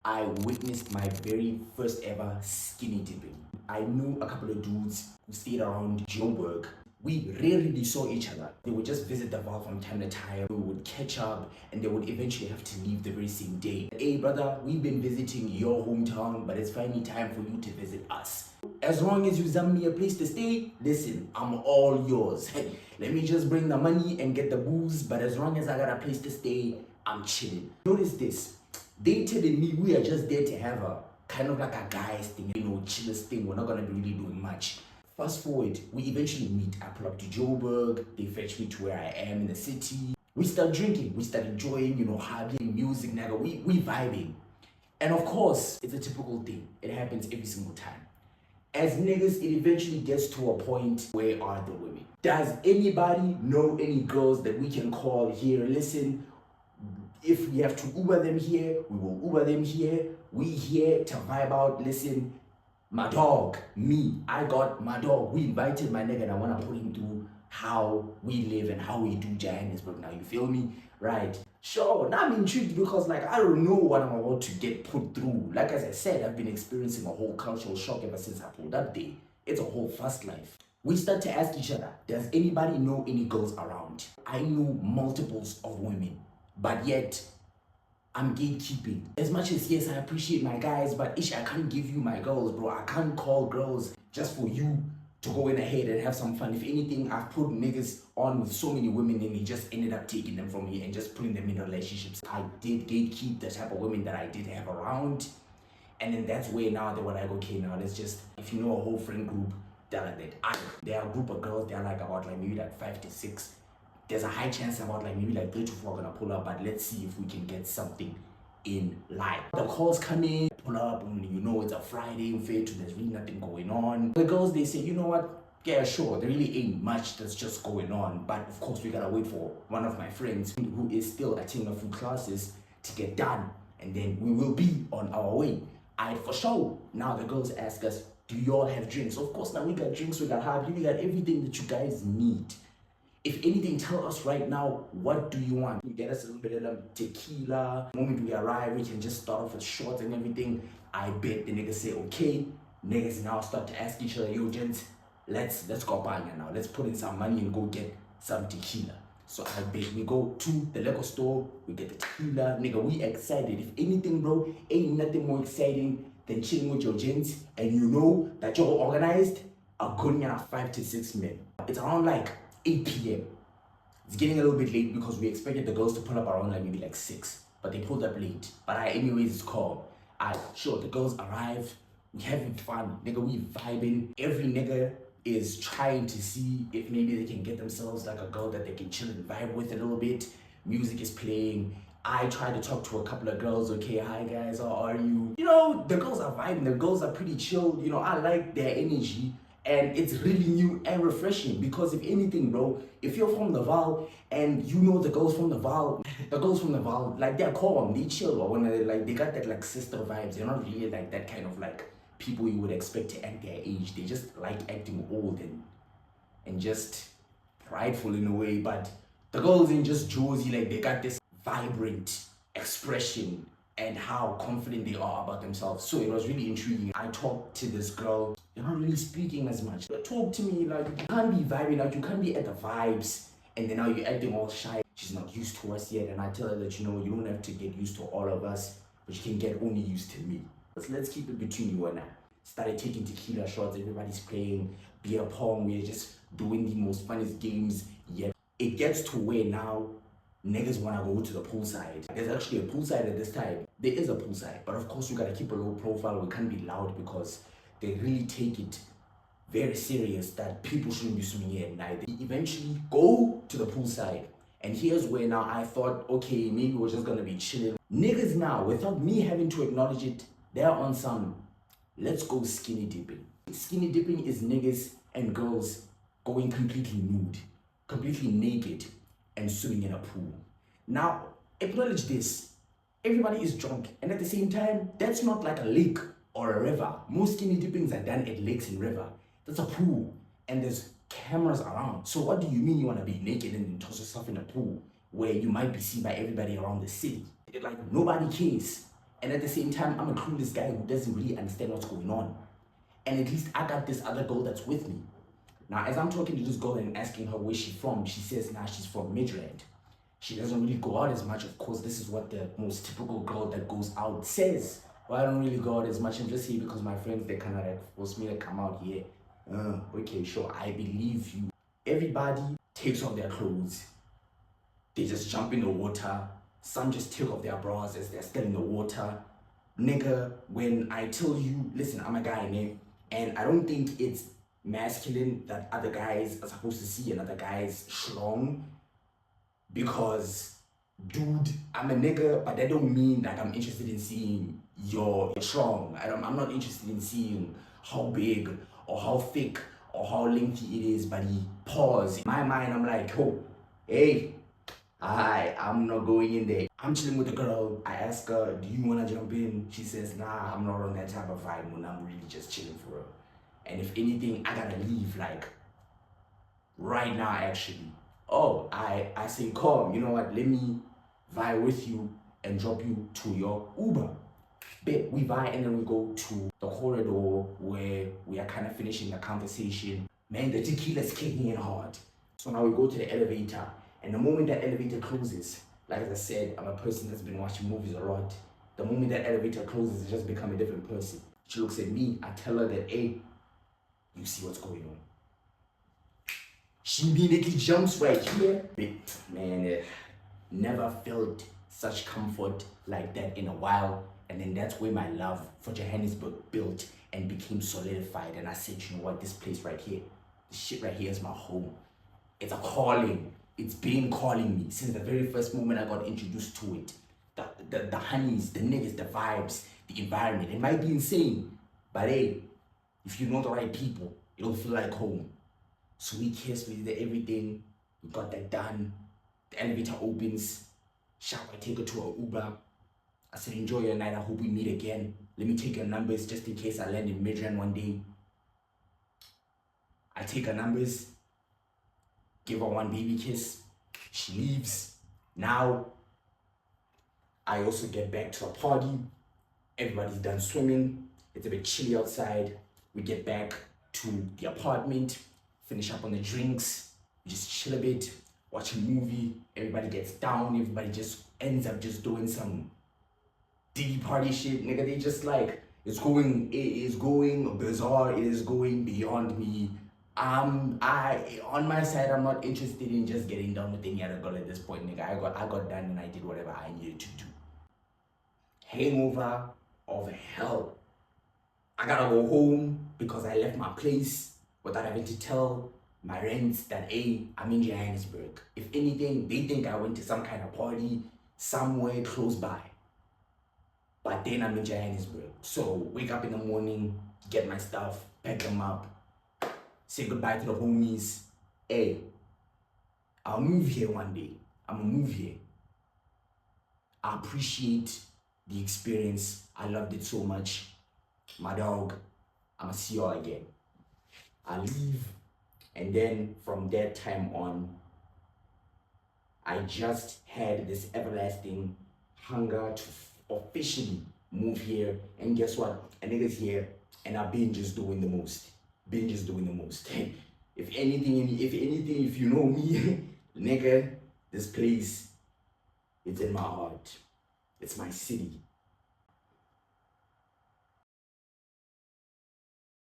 I witnessed my very first ever skinny dipping. I knew a couple of dudes who stayed around Joburg. We rarely saw each other. They would just visit the bar from time to time. We would catch up and they would eventually have to leave the very same day. Hey brother, we've been visiting your hometown, but it's finally time for you to visit us. As long as you send me a place to stay, listen, I'm all yours. Let me just bring the money and get the booze, but as long as I got a place to stay, I'm chilling. Notice this. They telling me we are just there to have a kind of like a guys thing, chillest thing. We're not gonna be really doing much. Fast forward, we eventually meet. I pull up to Joburg, they fetch me to where I am in the city. We start drinking, we start enjoying, having music, nigga. We vibing. And of course, it's a typical thing. It happens every single time. As niggas, it eventually gets to a point where are the women? Does anybody know any girls that we can call here? Listen, if we have to Uber them here, we will Uber them here. We here to vibe out. Listen, my dog, me, I got my dog. We invited my nigga and I want to put him through how we live and how we do Johannesburg now. You feel me? Right. Sure. Now I'm intrigued because I don't know what I'm about to get put through. Like as I said, I've been experiencing a whole cultural shock ever since I pulled up there. It's a whole fast life. We start to ask each other, does anybody know any girls around? I knew multiples of women, but yet I'm gatekeeping. As much as yes, I appreciate my guys, but I can't give you my girls, bro. I can't call girls just for you to go in ahead and have some fun. If anything, I've put niggas on with so many women and they just ended up taking them from me and just putting them in relationships. I did gatekeep the type of women that I did have around. And then that's where now they were like, okay, now let's just, if you know a whole friend group, they're like that. There are a group of girls, they're like about maybe 5 to 6. There's a high chance about maybe 3 to 4 gonna pull up, but let's see if we can get something in line. The calls come in, pull up, and it's a Friday, there's really nothing going on. The girls, they say, you know what? Yeah, sure, there really ain't much that's just going on, but of course we gotta wait for one of my friends who is still attending a few classes to get done, and then we will be on our way. For sure. Now the girls ask us, do you all have drinks? Of course, now we got drinks, we got hard, we got everything that you guys need. If anything, tell us right now, what do you want? You get us a little bit of tequila. The moment we arrive, we can just start off with shots and everything. I bet the niggas say, okay. Niggas now start to ask each other, yo, gents, let's go buy now. Let's put in some money and go get some tequila. So I bet we go to the liquor store, we get the tequila. Nigga, we excited. If anything, bro, ain't nothing more exciting than chilling with your gents and you know that you're organized, a good 5 to 6 men. It's around 8 p.m. It's getting a little bit late because we expected the girls to pull up around maybe 6, but they pulled up late. But anyways, it's calm. Sure, the girls arrive, we having fun, nigga, we vibing. Every nigga is trying to see if maybe they can get themselves a girl that they can chill and vibe with a little bit. Music is playing. I try to talk to a couple of girls. Okay, hi guys, how are you? The girls are vibing, the girls are pretty chill. I like their energy. And it's really new and refreshing because if anything, bro, if you're from the Val and the girls from the Val, they're calm, they chill, or when they got that sister vibes. They're not really that kind of people you would expect to act their age. They just like acting old and just prideful in a way. But the girls ain't just Josie, they got this vibrant expression and how confident they are about themselves. So it was really intriguing. I talked to this girl. You're not really speaking as much. Talk to me, you can't be vibing, you can't be at the vibes, and then now you're acting all shy. She's not used to us yet, and I tell her that you don't have to get used to all of us, but you can get only used to me. Let's keep it between you and I. Started taking tequila shots, everybody's playing beer pong, we're just doing the most funnest games yet. It gets to where now niggas wanna go to the poolside. There's actually a poolside at this time. There is a poolside, but of course we gotta keep a low profile. We can't be loud because they really take it very serious that people shouldn't be swimming here at night. They eventually go to the poolside. And here's where now I thought, okay, maybe we're just gonna be chilling. Niggas now, without me having to acknowledge it, they're on some, let's go skinny dipping. Skinny dipping is niggas and girls going completely nude, completely naked, and swimming in a pool. Now, acknowledge this. Everybody is drunk, and at the same time, that's not like a lake or a river. Most skinny dippings are done at lakes and river. That's a pool, and there's cameras around. So what do you mean you want to be naked and then toss yourself in a pool where you might be seen by everybody around the city? Nobody cares. And at the same time, I'm a clueless guy who doesn't really understand what's going on. And at least I got this other girl that's with me. Now, as I'm talking to this girl and asking her where she's from, she says, nah, she's from Midrand. She doesn't really go out as much. Of course, this is what the most typical girl that goes out says. Well, I don't really go out as much. I'm just here because my friends, they kind of like force me to come out here. Okay, sure, I believe you. Everybody takes off their clothes. They just jump in the water. Some just take off their bras as they're still in the water. Nigga, when I tell you, listen, I'm a guy, name, and I don't think it's masculine that other guys are supposed to see another guy's schlong, because, dude, I'm a nigga, but that don't mean that I'm interested in seeing your schlong. I'm not interested in seeing how big or how thick or how lengthy it is, buddy. Pause. In my mind, I'm like, oh, hey, I'm not going in there. I'm chilling with the girl. I ask her, do you want to jump in? She says, nah, I'm not on that type of vibe when I'm really just chilling for her. And if anything, I gotta leave, like, right now, actually. Oh, I say, come, you know what, let me vibe with you and drop you to your Uber. But we vibe and then we go to the corridor where we are kind of finishing the conversation. Man, the tequila's kicking in hard. So now we go to the elevator, and the moment that elevator closes, like as I said, I'm a person that's been watching movies a lot. The moment that elevator closes, I just become a different person. She looks at me, I tell her that, hey, you see what's going on. She immediately jumps right here. Man, never felt such comfort like that in a while. And then that's where my love for Johannesburg built and became solidified. And I said, you know what, this place right here, this shit right here is my home. It's a calling. It's been calling me since the very first moment I got introduced to it. The honeys, the niggas, the vibes, the environment. It might be insane, but hey, if you know the right people, it'll feel like home. So we kissed, we did everything. We got that done. The elevator opens. Shall I take her to an Uber? I said, enjoy your night. I hope we meet again. Let me take your numbers just in case I land in Midrand one day. I take her numbers, give her one baby kiss. She leaves. Now, I also get back to a party. Everybody's done swimming. It's a bit chilly outside. We get back to the apartment, finish up on the drinks, we just chill a bit, watch a movie. Everybody gets down. Everybody just ends up just doing some Diddy party shit, nigga. They just like, it is going bizarre. It is going beyond me. On my side, I'm not interested in just getting down with any other girl at this point, nigga. I got done and I did whatever I needed to do. Hangover of hell. I gotta go home because I left my place without having to tell my rents that, hey, I'm in Johannesburg. If anything, they think I went to some kind of party somewhere close by. But then I'm in Johannesburg. So wake up in the morning, get my stuff, pack them up, say goodbye to the homies. Hey, I'll move here one day. I'm gonna move here. I appreciate the experience. I loved it so much. My dog, I'ma see y'all again. I leave, and then from that time on, I just had this everlasting hunger to officially move here. And guess what? A nigga's here, and I've been just doing the most. If anything, if you know me, nigga, this place, it's in my heart. It's my city.